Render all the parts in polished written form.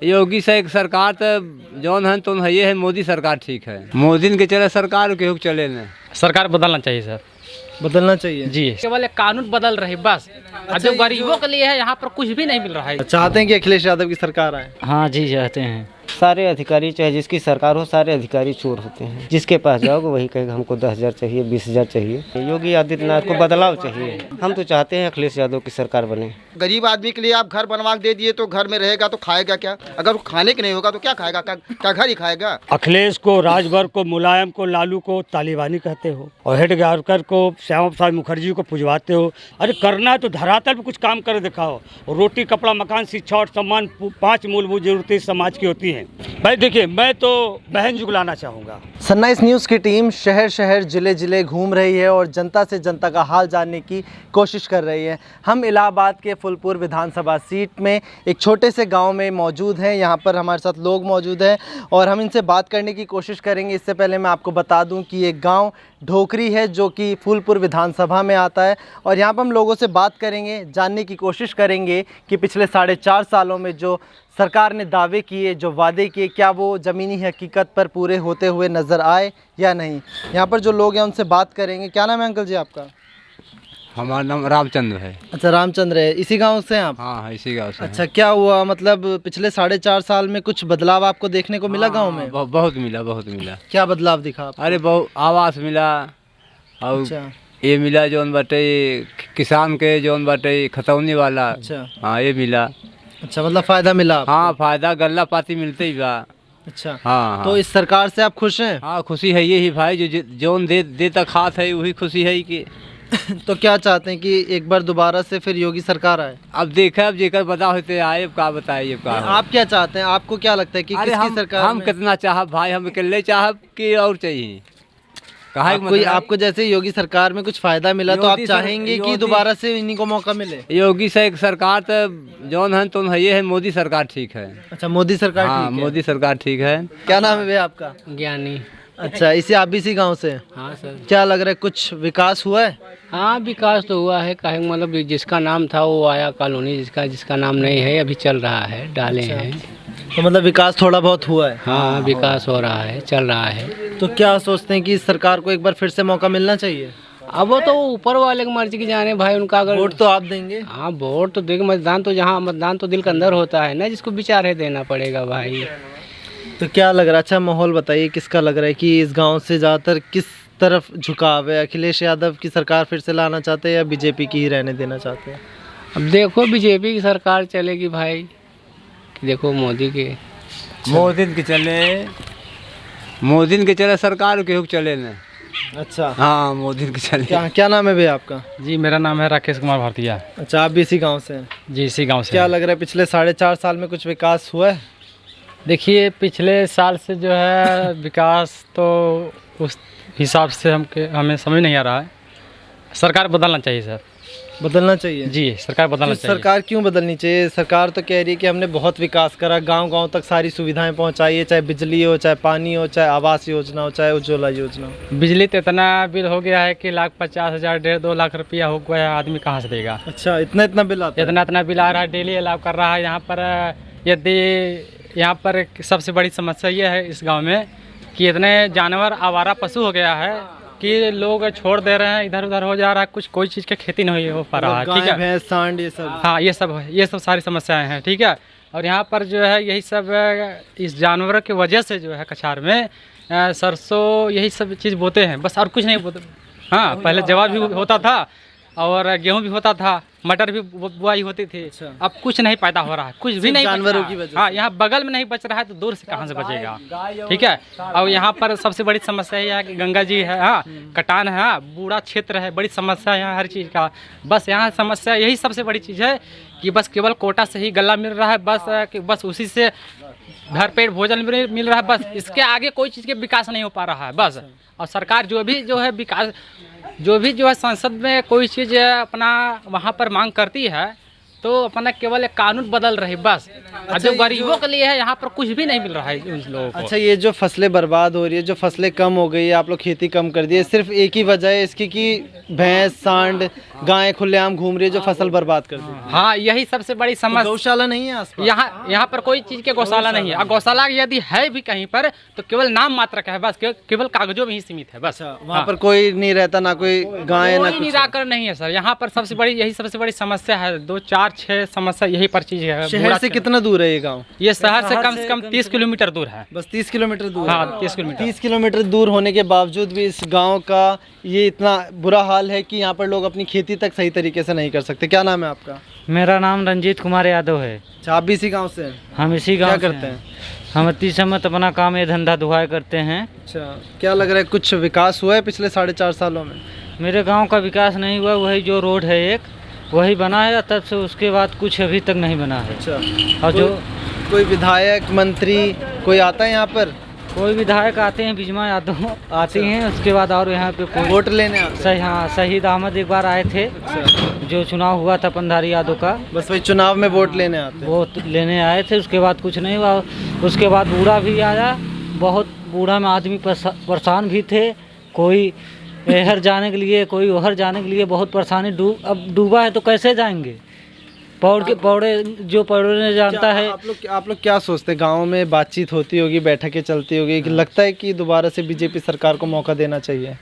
योगी से एक सरकार तो जौन है तो है, ये है मोदी सरकार ठीक है। मोदी के चले सरकार केहू चले न। सरकार बदलना चाहिए सर, बदलना चाहिए जी। केवल एक कानून बदल रही बस। अब जो गरीबों के लिए है यहाँ पर कुछ भी नहीं मिल रहा है। चाहते हैं कि अखिलेश यादव की सरकार आए। हाँ जी, चाहते हैं। सारे अधिकारी चाहे जिसकी सरकार हो, सारे अधिकारी चोर होते हैं। जिसके पास जाओगे वही कहेगा हमको 10,000 चाहिए, 20,000 चाहिए। योगी आदित्यनाथ को बदलाव चाहिए। हम तो चाहते हैं अखिलेश यादव की सरकार बने। गरीब आदमी के लिए आप घर बनवा के दे दिए तो घर में रहेगा तो खाएगा क्या? अगर वो खाने के नहीं होगा तो क्या खाएगा? क्या घर ही खाएगा? अखिलेश को, राजभर को, मुलायम को, लालू को तालिबानी कहते हो और हेडगेवार को, श्यामा प्रसाद मुखर्जी को पुजवाते हो। अरे करना है तो धरातल पे कुछ काम कर दिखाओ। रोटी, कपड़ा, मकान, शिक्षा और सम्मान 5 मूलभूत जरूरतें समाज की होती हैं। भाई देखिए, मैं तो बहन जुगलाना चाहूँगा। सनराइज न्यूज़ की टीम शहर शहर जिले जिले घूम रही है और जनता से जनता का हाल जानने की कोशिश कर रही है। हम इलाहाबाद के फुलपुर विधानसभा सीट में एक छोटे से गांव में मौजूद हैं। यहां पर हमारे साथ लोग मौजूद हैं और हम इनसे बात करने की कोशिश करेंगे। इससे पहले मैं आपको बता दूं कि ये गांव ढोकरी है जो कि फुलपुर विधानसभा में आता है और यहाँ पर हम लोगों से बात करेंगे, जानने की कोशिश करेंगे कि पिछले 4.5 सालों में जो सरकार ने दावे किए, जो वादे किए, क्या वो ज़मीनी हकीकत पर पूरे होते हुए नज़र आए या नहीं। यहाँ पर जो लोग हैं उनसे बात करेंगे। क्या नाम है अंकल जी आपका? हमारा नाम रामचंद्र है। अच्छा, रामचंद्र है। इसी गांव से हैं आप? हाँ, इसी गाँव से। अच्छा, क्या हुआ मतलब पिछले 4.5 साल में कुछ बदलाव आपको देखने को मिला गांव में? बहुत मिला, बहुत मिला। क्या बदलाव दिखा आपको? अरे बहुत आवास मिला और अच्छा, ये मिला जौन बाटे किसान के जौन बाटे खतौनी वाला। अच्छा, हाँ, ये मिला। अच्छा, मतलब फ़ायदा मिला आपको? हाँ, फायदा गल्ला पाती मिलते ही बा। अच्छा, हाँ, तो इस सरकार से आप खुश हैं? हाँ, खुशी है ये ही भाई, जो जौन दे तक हाथ है वही खुशी है कि तो क्या चाहते हैं कि एक बार दोबारा से फिर योगी सरकार आए? अब देखा, अब जेकर बता होते आए, अब का बताइए अब का। आप क्या चाहते हैं? आपको क्या लगता है कि अरे किसकी सरकार हम में? कितना चाहब भाई, हम अकेले चाहब कि और चाहिए कहा आपको जैसे योगी सरकार में कुछ फायदा मिला तो आप चाहेंगे कि दोबारा से इन्हीं को मौका मिले? योगी से एक सरकार तो जौन है तो है, ये है मोदी सरकार ठीक है। अच्छा, मोदी सरकार हाँ, ठीक है। मोदी सरकार ठीक है। क्या नाम है भैया आपका? ज्ञानी। अच्छा, इसी आप भी इसी गाँव से? हाँ सर। क्या लग रहा है कुछ विकास हुआ है? हाँ, विकास तो हुआ है। काहे मतलब जिसका नाम था वो आया कॉलोनी, जिसका नाम नहीं है अभी चल रहा है, डाले हैं। तो मतलब विकास थोड़ा बहुत हुआ है? हाँ, विकास हो रहा है, चल रहा है। तो क्या सोचते हैं कि इस सरकार को एक बार फिर से मौका मिलना चाहिए? अब वो तो ऊपर वाले की मर्जी की जाने भाई, उनका अगर वोट तो आप देंगे? हाँ, वोट तो देख, मतदान तो जहाँ मतदान तो दिल के अंदर होता है ना, जिसको विचार है देना पड़ेगा भाई। तो क्या लग रहा है? अच्छा, माहौल बताइए, किसका लग रहा है कि इस गांव से ज़्यादातर किस तरफ झुकाव है? अखिलेश यादव की सरकार फिर से लाना चाहते हैं या बीजेपी की ही रहने देना चाहते हैं? अब देखो, बीजेपी की सरकार चलेगी भाई कि देखो मोदी के मोदी के चले सरकार केहू चले न। अच्छा, हाँ, मोदी के चले। क्या नाम है भैया आपका? जी, मेरा नाम है राकेश कुमार भारतीय। अच्छा, आप भी इसी गांव से हैं? जी, इसी गांव से। क्या लग रहा है पिछले 4.5 साल में कुछ विकास हुआ है? देखिए, पिछले साल से जो है विकास तो उस हिसाब से हमें समझ नहीं आ रहा है। सरकार बदलना चाहिए सर। बदलना चाहिए? जी, सरकार बदलना चाहिए। सरकार क्यों बदलनी चाहिए? सरकार तो कह रही है कि हमने बहुत विकास करा, गांव-गांव तक सारी सुविधाएं पहुंचाई है, चाहे बिजली हो, चाहे पानी हो, चाहे आवास योजना हो, चाहे उज्ज्वला योजना हो। बिजली तो इतना बिल हो गया है कि 1,50,000 1.5-2 लाख रुपया हो गया, आदमी कहाँ से देगा? अच्छा, इतना बिल आता है? इतना बिल आ रहा है, डेली अलाव कर रहा है। यहाँ पर यदि यहाँ पर सबसे बड़ी समस्या ये है इस गाँव में कि इतने जानवर आवारा पशु हो गया है कि लोग छोड़ दे रहे हैं, इधर उधर हो जा रहा है, कोई चीज़ की खेती नहीं हो पा रहा है। ठीक है, भैंस, सांड, ये सब? हाँ, ये सब सारी समस्याएं हैं। ठीक है, और यहाँ पर जो है यही सब इस जानवरों की वजह से जो है कछार में सरसों यही सब चीज़ बोते हैं, बस और कुछ नहीं बोते। हाँ, पहले जवार भी होता था और गेहूँ भी होता था, मटर भी बुआई होती थी। अच्छा। अब कुछ नहीं पैदा हो रहा है, कुछ भी नहीं जानवरों की वजह से। हाँ, यहाँ बगल में नहीं बच रहा है तो दूर से कहाँ से बचेगा? ठीक है, और यहाँ पर सबसे बड़ी समस्या यह है कि गंगा जी है, हाँ, कटान है, हाँ, बूढ़ा क्षेत्र है, बड़ी समस्या है यहाँ हर चीज़ का। बस यहाँ समस्या यही सबसे बड़ी चीज़ है कि बस केवल कोटा से ही गला मिल रहा है, बस उसी से भरपेट भोजन मिल रहा है, बस इसके आगे कोई चीज़ के विकास नहीं हो पा रहा है बस। और सरकार जो है विकास जो है संसद में कोई चीज़ अपना वहाँ पर मांग करती है तो अपना केवल एक कानून बदल रही बस। और जो गरीबों के लिए है यहाँ पर कुछ भी नहीं मिल रहा है उन लोगों को। अच्छा, ये जो फसलें बर्बाद हो रही है, जो फसलें कम हो गई है, आप लोग खेती कम कर दी है, सिर्फ एक ही वजह है इसकी कि भैंस सांड गायें खुलेआम घूम रही है जो फसल बर्बाद कर दी। हाँ, यही सबसे बड़ी समस्या। गौशाला नहीं है आसपास? यहाँ पर कोई चीज़ के गौशाला नहीं है। और गौशाला यदि है भी कहीं पर तो केवल नाम मात्र का है बस, केवल कागजों में ही सीमित है बस। वहाँ पर कोई नहीं रहता, ना कोई गाय ना कोई निराकरण नहीं है सर। यहाँ पर सबसे बड़ी समस्या है। 2, 4, 6 समस्या यही पर चीज है। शहर से कितना दूर है ये गांव? ये शहर से कम 30 किलोमीटर दूर है। बस 30 किलोमीटर दूर? हाँ, 30 किलोमीटर। 30 किलोमीटर दूर होने के बावजूद भी इस गांव का ये इतना बुरा हाल है कि यहाँ पर लोग अपनी खेती तक सही तरीके से नहीं कर सकते। क्या नाम है आपका? मेरा नाम रंजीत कुमार यादव है। अच्छा, आप भी इसी गाँव से हैं? हम इसी गांव क्या करते हैं? हम अति समय अपना काम ये धंधा दुहाई करते हैं। अच्छा, क्या लग रहा है कुछ विकास हुआ है पिछले 4.5 सालों में? मेरे गांव का विकास नहीं हुआ, वही जो रोड है एक वही बना है, तब से उसके बाद कुछ अभी तक नहीं बना है। अच्छा, और जो कोई विधायक मंत्री कोई आता है यहाँ पर? कोई विधायक आते हैं, बिजमा यादव आती हैं, उसके बाद और यहाँ पे कोई वोट लेने आते हैं? सही, हाँ, शहीद अहमद एक बार आए थे। अच्छा, जो चुनाव हुआ था पंधारी यादव का, बस वही चुनाव में वोट लेने आते हैं? वो लेने आए थे, उसके बाद कुछ नहीं हुआ। उसके बाद बूढ़ा भी आया, बहुत बूढ़ा में आदमी परेशान भी थे। कोई इधर जाने के लिए, कोई उधर जाने के लिए बहुत परेशानी। अब डूबा है तो कैसे जाएंगे? जो पौड़ने जानता है। आप लोग क्या सोचते हैं? गाँव में बातचीत होती होगी, बैठकें चलती होगी, कि लगता है कि दोबारा से बीजेपी सरकार को मौका देना चाहिए?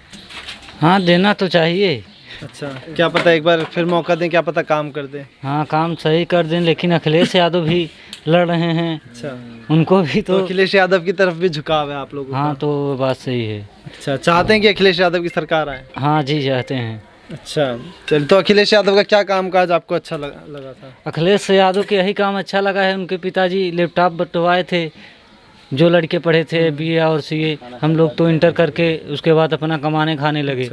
हाँ, देना तो चाहिए। अच्छा, क्या पता एक बार फिर मौका दें, क्या पता काम कर दें? हाँ, काम सही कर दें, लेकिन अखिलेश यादव भी लड़ रहे हैं। अच्छा, उनको भी तो अखिलेश यादव की तरफ भी झुकाव है आप लोगों का? हाँ, तो बात सही है। अच्छा, चाहते हैं कि अखिलेश यादव की सरकार आए? हाँ जी, चाहते हैं। अच्छा, चलिए, तो अखिलेश यादव का क्या कामकाज आपको अच्छा लगा था? अखिलेश यादव के यही काम अच्छा लगा है। उनके पिताजी लैपटॉप बंटवाए थे, जो लड़के पढ़े थे BA और CA। हम लोग तो इंटर करके उसके बाद अपना कमाने खाने लगे।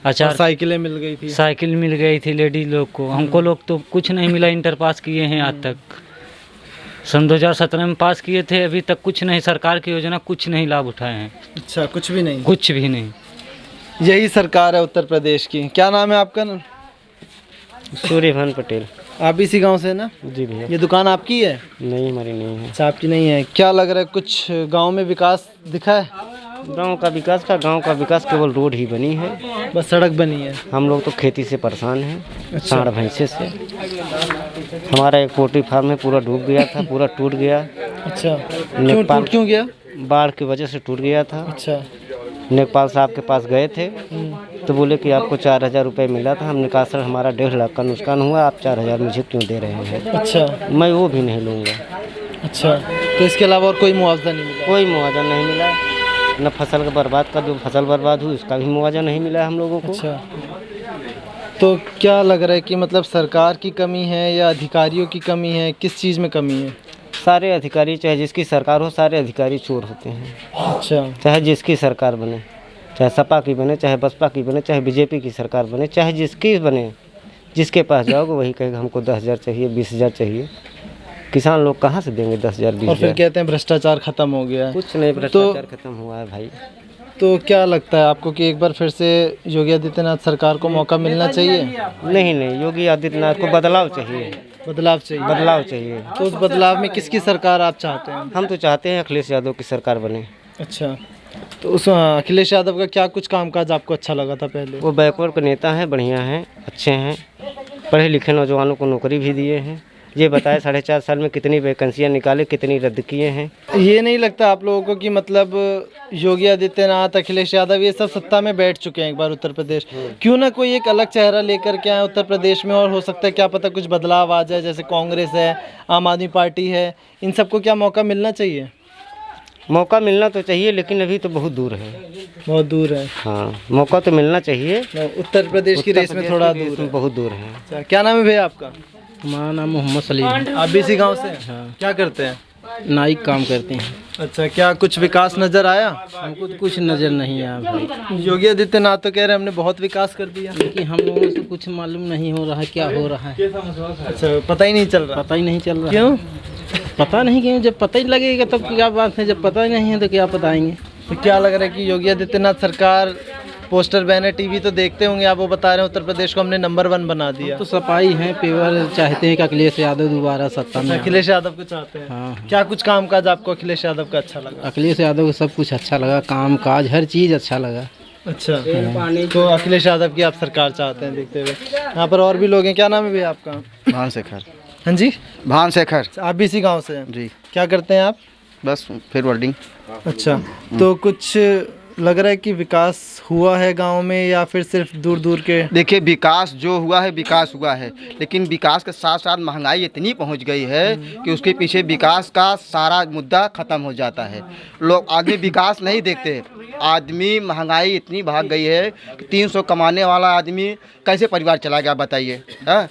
अच्छा, साइकिलें मिल गई थी? साइकिल मिल गई थी लेडीज लोग को। हमको लोग तो कुछ नहीं मिला। इंटर पास किए हैं आज तक, सन 2017 में पास किए थे, अभी तक कुछ नहीं। सरकार की योजना कुछ नहीं लाभ उठाए हैं। अच्छा, कुछ भी नहीं? कुछ भी नहीं। यही सरकार है उत्तर प्रदेश की। क्या नाम है आपका? सूर्यभान पटेल। आप इसी गांव से ना? जी भैया। ये दुकान आपकी है? नहीं, हमारी नहीं है। अच्छा, आपकी नहीं है। क्या लग रहा है कुछ गांव में विकास दिखा है? गांव का विकास केवल रोड ही बनी है, बस सड़क बनी है। हम लोग तो खेती से परेशान हैं, सांड भैंसे से। हमारा एक पोल्ट्री फार्म है, पूरा डूब गया था, पूरा टूट गया। अच्छा, क्यों गया? बाढ़ की वजह से टूट गया था। अच्छा, नेपाल साहब के पास गए थे तो बोले कि आपको 4000 रुपये मिला था। हमने कहा सर हमारा 1.5 लाख का नुकसान हुआ, आप 4000 मुझे क्यों दे रहे हैं? अच्छा, मैं वो भी नहीं लूँगा। अच्छा, तो इसके अलावा और कोई मुआवजा नहीं मिला? कोई मुआवजा नहीं मिला, न फसल का बर्बाद का, जो फसल बर्बाद हुई उसका भी मुआवजा नहीं मिला हम लोगों को। अच्छा, तो क्या लग रहा है कि मतलब सरकार की कमी है या अधिकारियों की कमी है? किस चीज़ में कमी है? सारे अधिकारी, चाहे जिसकी सरकार हो, सारे अधिकारी चोर होते हैं। अच्छा, चाहे जिसकी सरकार बने, चाहे सपा की बने, चाहे बसपा की बने, चाहे बीजेपी की सरकार बने, चाहे जिसकी बने, जिसके पास जाओगे वही कहेगा हमको 10,000 चाहिए, 20,000 चाहिए। किसान लोग कहाँ से देंगे 10,000, 20,000? और फिर कहते हैं भ्रष्टाचार खत्म हो गया है। कुछ नहीं, भ्रष्टाचार खत्म हुआ है भाई। तो क्या लगता है आपको कि एक बार फिर से योगी आदित्यनाथ सरकार को मौका मिलना चाहिए? नहीं, योगी आदित्यनाथ को बदलाव चाहिए। बदलाव चाहिए? तो उस बदलाव में किसकी सरकार आप चाहते हैं? हम तो चाहते हैं अखिलेश यादव की सरकार बने। अच्छा, तो उस अखिलेश यादव का क्या कुछ कामकाज आपको अच्छा लगा था पहले? वो बैकवर्ड के नेता हैं, बढ़िया हैं, अच्छे हैं, पढ़े लिखे नौजवानों को नौकरी भी दिए हैं। ये बताए 4.5 साल में कितनी वैकेंसियाँ निकाले, कितनी रद्द किए हैं। ये नहीं लगता आप लोगों को कि मतलब योगी आदित्यनाथ, अखिलेश यादव ये सब सत्ता में बैठ चुके हैं एक बार उत्तर प्रदेश, क्यों ना कोई एक अलग चेहरा लेकर के आए उत्तर प्रदेश में? और हो सकता है क्या पता कुछ बदलाव आ जाए, जैसे कांग्रेस है, आम आदमी पार्टी है, इन सबको क्या मौका मिलना चाहिए? मौका मिलना तो चाहिए, लेकिन अभी तो बहुत दूर है। बहुत दूर है? हाँ, मौका तो मिलना चाहिए। उत्तर प्रदेश की रेस में थोड़ा दूर है। बहुत दूर है। अच्छा, क्या नाम है भैया आपका? हमारा नाम मोहम्मद सलीम। आप भी इसी गाँव से? हाँ। क्या करते हैं? नाई काम करते हैं। अच्छा, क्या कुछ विकास नजर आया? हमको तो कुछ नज़र नहीं आया भाई। योगी आदित्यनाथ तो कह रहे हैं हमने बहुत विकास कर दिया, लेकिन हम लोगों को कुछ मालूम नहीं हो रहा है क्या हो रहा है। अच्छा, पता ही नहीं चल रहा? पता ही नहीं चल रहा। क्यों? पता नहीं क्यों, जब पता ही लगेगा तब क्या बात है, जब पता ही नहीं है तो क्या बताएंगे। तो क्या लग रहा है कि योगी आदित्यनाथ सरकार पोस्टर बैनर टीवी तो देखते होंगे आप, वो बता रहे हैं उत्तर प्रदेश को हमने नंबर 1 बना दिया। तो सफाई है, पेवर चाहते हैं कि अखिलेश यादव दोबारा सत्ता में आए। अखिलेश यादव को चाहते हैं। हाँ। क्या कुछ कामकाज आपको अखिलेश यादव का अच्छा लगा? अखिलेश यादव को सब कुछ अच्छा लगा, काम काज हर चीज़ अच्छा लगा। अच्छा, तो अखिलेश यादव की आप सरकार चाहते हैं देखते हुए। यहाँ पर और भी लोग हैं, क्या नाम है भैया आपका? भान शेखर। हाँ जी, भान शेखर आप भी इसी गाँव से हैं? जी। क्या करते हैं आप? बस फिर वर्डिंग। अच्छा, तो कुछ लग रहा है कि विकास हुआ है गांव में या फिर सिर्फ दूर दूर के? देखिए, विकास जो हुआ है विकास हुआ है, लेकिन विकास के साथ साथ महंगाई इतनी पहुंच गई है कि उसके पीछे विकास का सारा मुद्दा ख़त्म हो जाता है। लोग आदमी विकास नहीं देखते, आदमी महंगाई इतनी भाग गई है कि 300 कमाने वाला आदमी कैसे परिवार चलाएगा बताइए। हाँ?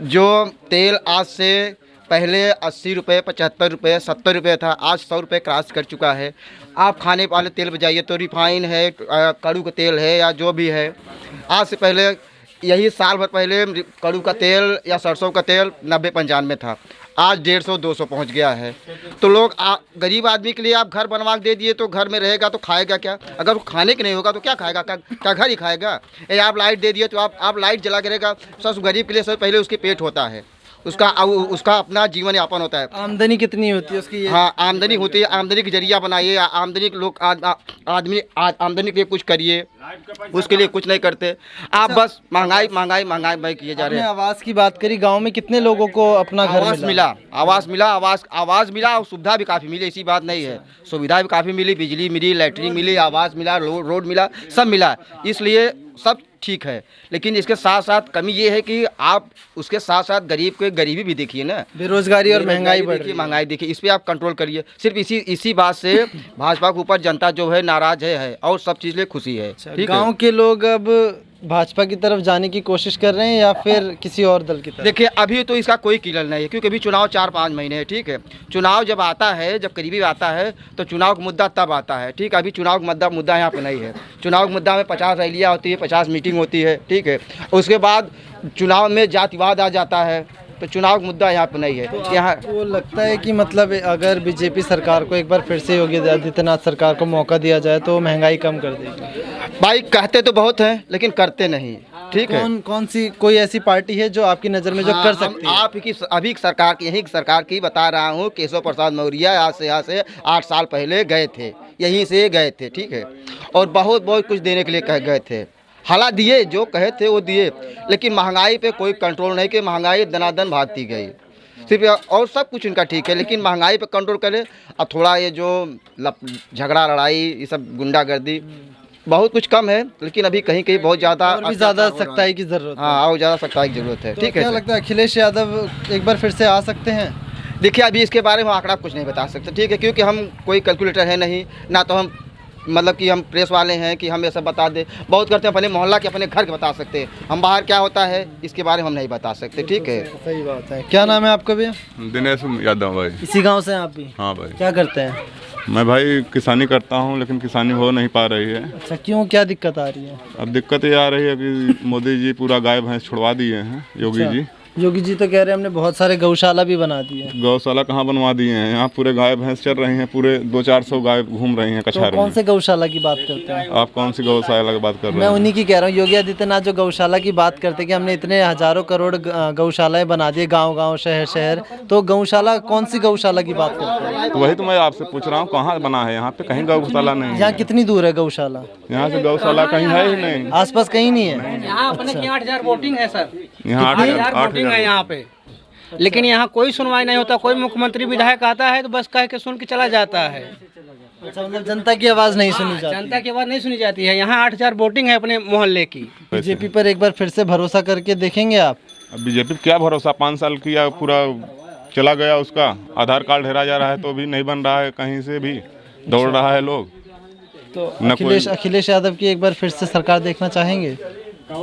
जो तेल आज से पहले 80 रुपये, 75 रुपये, 70 रुपये था, आज 100 रुपये क्रॉस कर चुका है। आप खाने वाले तेल पर जाइए तो रिफाइन है, कड़ू का तेल है या जो भी है। आज से पहले यही साल भर पहले कड़ू का तेल या सरसों का तेल 90-95 था, आज 150-200 पहुंच गया है। तो लोग गरीब आदमी के लिए आप घर बनवा दे दिए तो घर में रहेगा तो खाएगा क्या? अगर वो खाने के नहीं होगा तो क्या खाएगा? क्या घर ही खाएगा? आप लाइट दे दिए तो आप लाइट जला के रहेगा। सब गरीब के लिए सबसे पहले उसके पेट होता है, उसका अपना जीवन यापन होता है। आमदनी कितनी होती है उसकी? हाँ, आमदनी होती है, आमदनी की जरिया बनाइए, आमदनी के लोग आदमी आमदनी के लिए कुछ करिए, उसके लिए कुछ नहीं करते। आप बस महंगाई महंगाई महंगाई महंगाई किए जा रहे हैं। आवास की बात करी, गांव में कितने लोगों को अपना घर आवास मिला? आवास मिला और सुविधा भी काफ़ी मिली, ऐसी बात नहीं है। सुविधा भी काफ़ी मिली, बिजली मिली, लैट्रिन मिली, आवास मिला, रोड मिला, सब मिला, इसलिए सब ठीक है। लेकिन इसके साथ साथ कमी ये है कि आप उसके साथ साथ गरीब को गरीबी भी देखिए ना, बेरोजगारी और महंगाई बढ़ रही है। महंगाई देखिए, इस पे आप कंट्रोल करिए। सिर्फ इसी बात से भाजपा के ऊपर जनता जो है नाराज है और सब चीज़ लिए खुशी है। ठीक है, गांव के लोग अब भाजपा की तरफ जाने की कोशिश कर रहे हैं या फिर किसी और दल की तरफ? देखिए, अभी तो इसका कोई क्लियर नहीं है, क्योंकि अभी चुनाव 4-5 महीने है। ठीक है, चुनाव जब आता है, जब करीबी आता है तो चुनाव का मुद्दा तब आता है। ठीक है, अभी चुनाव का मुद्दा यहाँ पे नहीं है। चुनाव के मुद्दा में 50 रैलियाँ होती है, 50 मीटिंग होती है। ठीक है, उसके बाद चुनाव में जातिवाद आ जाता है, तो चुनाव का मुद्दा यहाँ पे नहीं है। तो यहाँ वो लगता है कि मतलब अगर बीजेपी सरकार को एक बार फिर से योगी आदित्यनाथ सरकार को मौका दिया जाए तो महंगाई कम कर देगी? भाई, कहते तो बहुत हैं लेकिन करते नहीं। ठीक है, कौन सी कोई ऐसी पार्टी है जो आपकी नज़र में जो कर सकती है? आप की अभी सरकार यही सरकार की बता रहा हूँ। केशव प्रसाद मौर्य यहाँ से 8 साल पहले गए थे, यहीं से गए थे। ठीक है, और बहुत कुछ देने के लिए कह गए थे, हाला दिए, जो कहे थे वो दिए, लेकिन महंगाई पे कोई कंट्रोल नहीं कि महंगाई दनादन भागती गई सिर्फ। और सब कुछ इनका ठीक है, लेकिन महंगाई पे कंट्रोल करे। और थोड़ा ये जो झगड़ा लड़ाई, ये सब गुंडागर्दी, बहुत कुछ कम है, लेकिन अभी कहीं कहीं बहुत ज़्यादा सख्ताई की जरूरत है। हाँ, और ज़्यादा सख्ताई की जरूरत है। तो ठीक है, क्या लगता है अखिलेश यादव एक बार फिर से आ सकते हैं? देखिए, अभी इसके बारे में आंकड़ा कुछ नहीं बता सकते। ठीक है, क्योंकि हम कोई कैलकुलेटर है नहीं, ना तो हम मतलब कि हम प्रेस वाले हैं कि हम ये सब बता दें। बहुत करते हैं अपने मोहल्ला के, अपने घर के बता सकते हैं, हम बाहर क्या होता है इसके बारे में हम नहीं बता सकते। ठीक है, सही बात है। क्या नाम है आपका भैया? दिनेश यादव भाई। इसी गांव से हैं आप भी? हाँ भाई। क्या करते हैं? मैं भाई किसानी करता हूँ, लेकिन किसानी हो नहीं पा रही है। अच्छा, क्यों, क्या दिक्कत आ रही है? अब दिक्कत ये आ रही है कि मोदी जी पूरा गाय भैंस छुड़वा दिए हैं, योगी जी। योगी जी तो कह रहे हैं हमने बहुत सारे गौशाला भी बना दिए। गौशाला कहाँ बनवा दिए हैं? यहाँ पूरे गाय भैंस चल रही हैं, पूरे 200-400 गाय घूम रही हैं कछारे तो कौन में। से गौशाला की बात करते हैं आप कौन सी गौशाला की बात कर रहे मैं हैं? उन्हीं की कह रहा हूँ। योगी आदित्यनाथ जो गौशाला की बात करते हैं कि हमने इतने हजारों करोड़ गौशालाएं बना दिए, गांव-गांव, शहर-शहर, तो गौशाला कौन सी गौशाला की बात करते हैं? तो वही तो मैं आपसे पूछ रहा हूँ, कहाँ बना है? यहाँ पे कहीं गौशाला नहीं है। यहाँ कितनी दूर है गौशाला? यहाँ से गौशाला कहीं है ही नहीं, आसपास कहीं नहीं है। यहाँ अपने 8,000 वोटिंग है सर, यहाँ 8,000 वोटिंग है यहाँ पे, लेकिन यहाँ कोई सुनवाई नहीं होता। कोई मुख्यमंत्री विधायक आता है तो बस कह के सुन के चला जाता है। अच्छा, मतलब जनता की आवाज़ नहीं सुनी जाती? जनता की आवाज़ नहीं सुनी जाती है। यहाँ 8,000 वोटिंग है अपने मोहल्ले की। बीजेपी पर एक बार फिर से भरोसा करके देखेंगे आप? अब बीजेपी क्या भरोसा, 5 साल किया, पूरा चला गया उसका। आधार कार्ड हेरा जा रहा है तो भी नहीं बन रहा है, कहीं से भी दौड़ रहा है लोग। तो अखिलेश यादव की एक बार फिर से सरकार देखना चाहेंगे?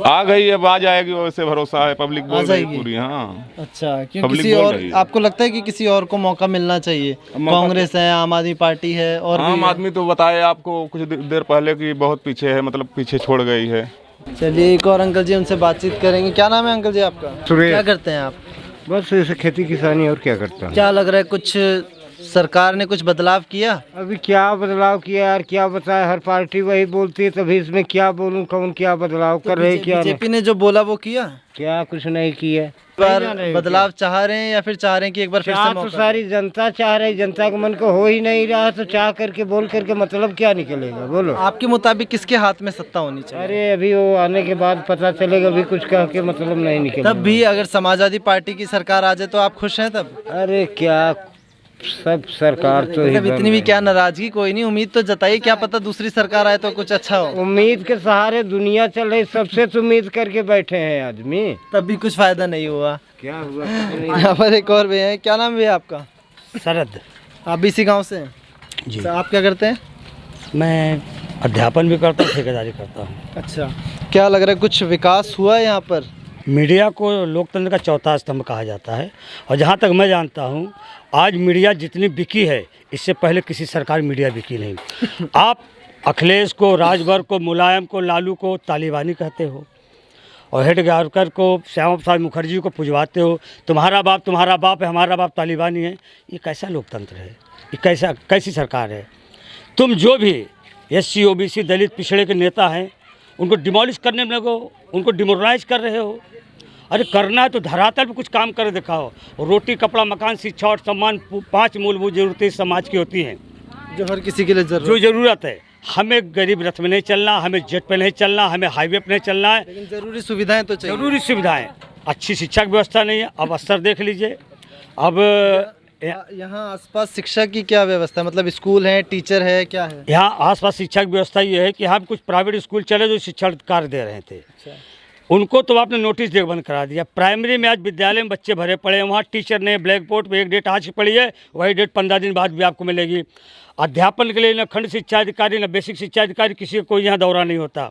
आ गई, अब आ जाएगी, वैसे भरोसा है, पब्लिक बोल रही है पूरी। हाँ, अच्छा, क्यों पब्लिक किसी बोल और रही है। आपको लगता है कि किसी और को मौका मिलना चाहिए? कांग्रेस है, आम आदमी पार्टी है, और भी आम है। आदमी तो बताए आपको कुछ देर पहले कि बहुत पीछे है, मतलब पीछे छोड़ गई है। चलिए, एक और अंकल जी, उनसे बातचीत करेंगे। क्या नाम है अंकल जी आपका? क्या करते हैं आप? बस ऐसे खेती किसानी, और क्या करता हूँ। क्या लग रहा है, कुछ सरकार ने कुछ बदलाव किया? अभी क्या बदलाव किया यार, क्या बताए, हर पार्टी वही बोलती है, तभी इसमें क्या बोलूं, कौन क्या बदलाव कर रहे क्या नहीं। बीजेपी ने जो बोला वो किया? क्या कुछ नहीं किया। पर बदलाव चाह रहे हैं या फिर चाह रहे हैं कि एक बार फिर से तो मौका सारी जनता चाह रही, जनता के मन को हो ही नहीं रहा, तो चाह करके बोल करके मतलब क्या निकलेगा, बोलो। आपके मुताबिक किसके हाथ में सत्ता होनी चाहिए? अरे अभी वो आने के बाद पता चलेगा, अभी कुछ कह के मतलब नहीं निकलेगा। तब भी अगर समाजवादी पार्टी की सरकार आ जाए तो आप खुश हैं तब? अरे क्या, सब सरकार तो ही मतलब इतनी भी क्या नाराजगी, कोई नहीं, उम्मीद तो जताइए, क्या पता दूसरी सरकार आए तो कुछ अच्छा हो। उम्मीद के सहारे दुनिया चल रही, सबसे तो उम्मीद करके बैठे हैं आदमी, तब भी कुछ फायदा नहीं हुआ। क्या हुआ। यहाँ पर एक और भैया है, क्या नाम है आपका? शरद आप भी इसी गाँव से हैं? जी। तो आप क्या करते हैं? मैं अध्यापन भी करता हूँ, ठेकेदारी करता हूँ। अच्छा, क्या लग रहा है कुछ विकास हुआ है यहाँ पर? मीडिया को लोकतंत्र का चौथा स्तंभ कहा जाता है, और जहाँ तक मैं जानता हूँ आज मीडिया जितनी बिकी है, इससे पहले किसी सरकार मीडिया बिकी नहीं। आप अखिलेश को, राजभर को, मुलायम को, लालू को तालिबानी कहते हो, और हेडगेवार को, श्यामा प्रसाद मुखर्जी को पुजवाते हो, तुम्हारा बाप है, हमारा बाप तालिबानी है। ये कैसा लोकतंत्र है, ये कैसी सरकार है? तुम जो भी SC OBC दलित पिछड़े के नेता हैं उनको डिमोलिश करने में लगो, उनको डिमोरलाइज कर रहे हो। अरे करना है तो धरातल पे कुछ काम कर दिखाओ। रोटी, कपड़ा, मकान, शिक्षा और सम्मान 5 मूलभूत जरूरतें समाज की होती हैं, जो हर किसी के लिए जरूरत है। हमें गरीब रथ में नहीं चलना, हमें जेट पे नहीं चलना, हमें हाईवे पे नहीं चलना है, लेकिन जरूरी सुविधाएं तो चाहिए। जरूरी सुविधाएं, अच्छी शिक्षा की व्यवस्था नहीं है। अब स्तर देख लीजिए। अब यहाँ आसपास शिक्षा की क्या व्यवस्था है? मतलब स्कूल है, टीचर है, क्या है? यहाँ आसपास शिक्षा की व्यवस्था ये है कि हम कुछ प्राइवेट स्कूल चले जो शिक्षा कार्य दे रहे थे, उनको तो आपने नोटिस देकर बंद करा दिया। प्राइमरी में आज विद्यालय में बच्चे भरे पड़े हैं, वहाँ टीचर ने ब्लैक बोर्ड पर एक डेट आज की पड़ी है, वही डेट 15 दिन बाद भी आपको मिलेगी। अध्यापन के लिए न खंड शिक्षा अधिकारी न बेसिक शिक्षा अधिकारी, किसी को कोई यहाँ दौरा नहीं होता।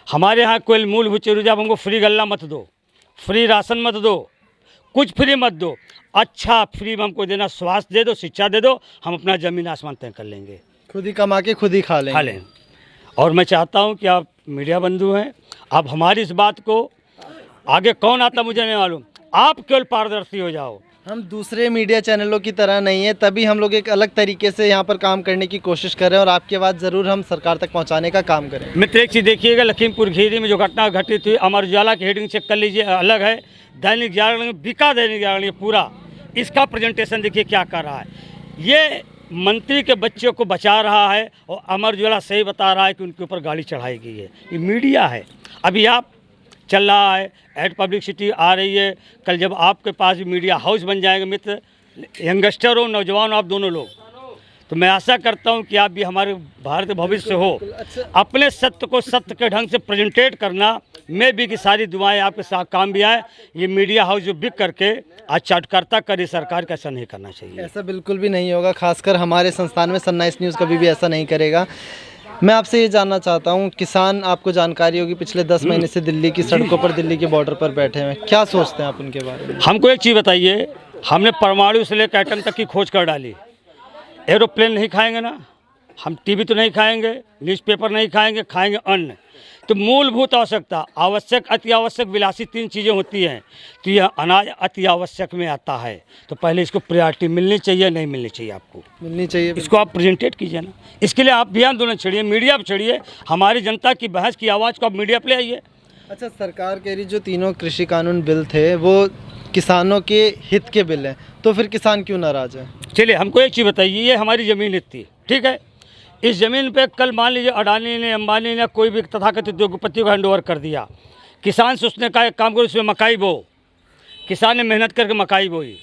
हमारे यहाँ कोई मूलभूत जरूरत, आप हमको फ्री गल्ला मत दो, फ्री राशन मत दो, कुछ फ्री मत दो, अच्छा फ्री में हमको देना, स्वास्थ्य दे दो, शिक्षा दे दो, हम अपना ज़मीन आसमान तय कर लेंगे, खुद ही कमा के खुद ही खा लें। और मैं चाहता हूँ कि आप मीडिया बंधु हैं, आप हमारी इस बात को, आगे कौन आता मुझे नहीं मालूम, आप केवल पारदर्शी हो जाओ। हम दूसरे मीडिया चैनलों की तरह नहीं है, तभी हम लोग एक अलग तरीके से यहाँ पर काम करने की कोशिश कर रहे हैं, और आपके बात ज़रूर हम सरकार तक पहुँचाने का काम करें। मित्र एक चीज़ देखिएगा, लखीमपुर खीरी में जो घटना घटित हुई, अमर उजाला की हेडिंग चेक कर लीजिए, अलग है। दैनिक जागरण, बिका दैनिक जागरण पूरा, इसका प्रेजेंटेशन देखिए क्या कर रहा है। ये मंत्री के बच्चों को बचा रहा है, और अमर उजाला सही बता रहा है कि उनके ऊपर गाड़ी चढ़ाई गई है। ये मीडिया है। अभी आप चल रहा है, एड पब्लिसिटी आ रही है, कल जब आपके पास भी मीडिया हाउस बन जाएंगे मित्र, यंगस्टर हो, नौजवान हो, आप दोनों लोग, तो मैं आशा करता हूं कि आप भी हमारे भारत भविष्य हो, अपने सत्य को सत्य के ढंग से प्रेजेंटेट करना। मैं भी कि सारी दुआएं आपके साथ काम भी आए। ये मीडिया हाउस जो बिक करके आज चाटकर्ता करे, सरकार का ऐसा नहीं करना चाहिए। ऐसा बिल्कुल भी नहीं होगा, खासकर हमारे संस्थान में सनराइज न्यूज़ कभी भी ऐसा नहीं करेगा। मैं आपसे ये जानना चाहता हूँ, किसान, आपको जानकारी होगी पिछले 10 महीने से दिल्ली की सड़कों पर, दिल्ली के बॉर्डर पर बैठे हैं, क्या सोचते हैं आप उनके बारे में? हमको एक चीज़ बताइए, हमने परमाणु से लेकर एटम तक की खोज कर डाली, एरोप्लेन नहीं खाएंगे ना, हम टीवी तो नहीं खाएंगे, न्यूज़पेपर नहीं खाएंगे, खाएंगे अन्न। तो मूलभूत आवश्यकता, आवश्यक, अति आवश्यक, विलासी 3 चीज़ें होती हैं। तो यह अनाज अति आवश्यक में आता है, तो पहले इसको प्रायोरिटी मिलनी चाहिए, नहीं मिलनी चाहिए, आपको मिलनी चाहिए। इसको आप प्रेजेंटेट कीजिए ना, इसके लिए आप भी आंदोलन छेड़िए, मीडिया पर छेड़िए, हमारी जनता की बहस की आवाज़ को आप मीडिया पर ले आइए। अच्छा, सरकार कह रही जो तीनों कृषि कानून बिल थे वो किसानों के हित के बिल हैं, तो फिर किसान क्यों नाराज है? चलिए हमको एक चीज़ बताइए, ये हमारी ज़मीन थी, ठीक है, इस ज़मीन पे कल मान लीजिए अडानी ने, अंबानी ने, कोई भी तथाकथित उद्योगपति को हैंडओवर कर दिया, किसान से उसने कहा एक काम करो, उसमें मकाई बो, किसान ने मेहनत करके मकाई बोई,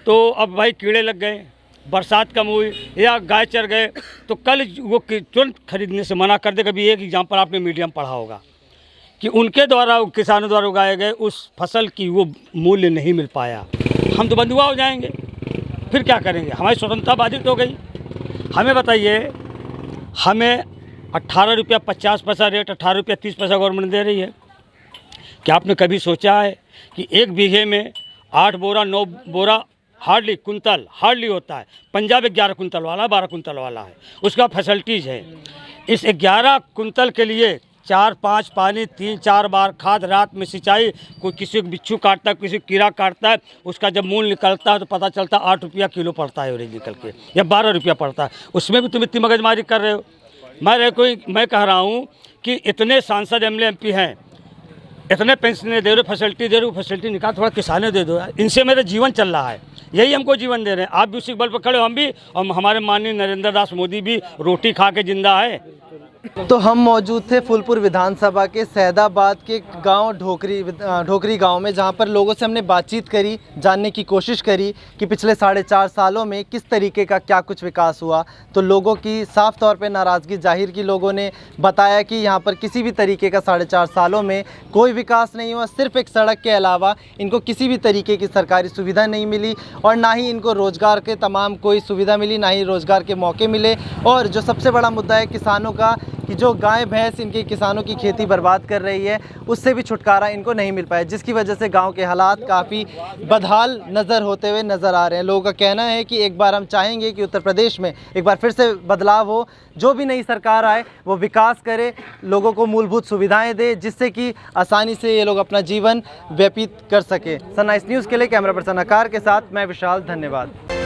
तो अब भाई कीड़े लग गए, बरसात कम हुई या गाय चर गए, तो कल वो तुरंत खरीदने से मना कर दे। कभी एक एग्जाम्पल आपने मीडिया में पढ़ा होगा कि उनके द्वारा, किसानों द्वारा उगाए गए उस फसल की वो मूल्य नहीं मिल पाया, हम तो बंधुआ हो जाएंगे, फिर क्या करेंगे? हमारी स्वतंत्रता बाधित हो गई। हमें बताइए, हमें 18 रुपया 50 पैसा रेट, 18 रुपया 30 पैसा गवर्नमेंट दे रही है। क्या आपने कभी सोचा है कि 1 बीघे में 8 बोरा 9 बोरा हार्डली कुंतल हार्डली होता है? पंजाब 11 कुंतल वाला, 12 कुंतल वाला है, उसका फैसिलिटीज़ है। इस 11 कुंतल के लिए 4-5 पानी 3-4 बार खाद, रात में सिंचाई। कोई किसी को बिच्छू काटता है, किसी को कीड़ा काटता है, उसका जब मूल निकलता है तो पता चलता है 8 रुपया किलो पड़ता है एवरेज निकल के, या 12 रुपया पड़ता है। उसमें भी तुम इतनी मगजमारी कर रहे हो। मैं कह रहा हूँ कि इतने सांसद एमएलए एमपी हैं, इतने पेंशन दे रहे, फैसिलिटी दे रहे हो, फैसिलिटी निकाल थोड़ा किसाने दे दो यार। इनसे मेरा जीवन चल रहा है, यही हमको जीवन दे रहे हैं। आप भी उसी बल पर खड़े हो, हम भी, और हमारे माननीय नरेंद्र दास मोदी भी रोटी खा के जिंदा है। तो हम मौजूद थे फूलपुर विधानसभा के सैदाबाद के गांव ढोकरी गांव में, जहां पर लोगों से हमने बातचीत करी, जानने की कोशिश करी कि पिछले 4.5 सालों में किस तरीके का क्या कुछ विकास हुआ। तो लोगों की साफ तौर पे नाराज़गी जाहिर की। लोगों ने बताया कि यहां पर किसी भी तरीके का 4.5 सालों में कोई विकास नहीं हुआ। सिर्फ एक सड़क के अलावा इनको किसी भी तरीके की सरकारी सुविधा नहीं मिली, और ना ही इनको रोज़गार के तमाम कोई सुविधा मिली, ना ही रोज़गार के मौके मिले। और जो सबसे बड़ा मुद्दा है किसानों का, कि जो गाय भैंस इनके किसानों की खेती बर्बाद कर रही है, उससे भी छुटकारा इनको नहीं मिल पाया, जिसकी वजह से गांव के हालात काफ़ी बदहाल नज़र आ रहे हैं। लोगों का कहना है कि एक बार हम चाहेंगे कि उत्तर प्रदेश में एक बार फिर से बदलाव हो, जो भी नई सरकार आए वो विकास करे, लोगों को मूलभूत सुविधाएं दे, जिससे कि आसानी से ये लोग अपना जीवन व्यतीत कर सके। सनराइज न्यूज़ के लिए कैमरा पर्सन आकार के साथ मैं विशाल, धन्यवाद।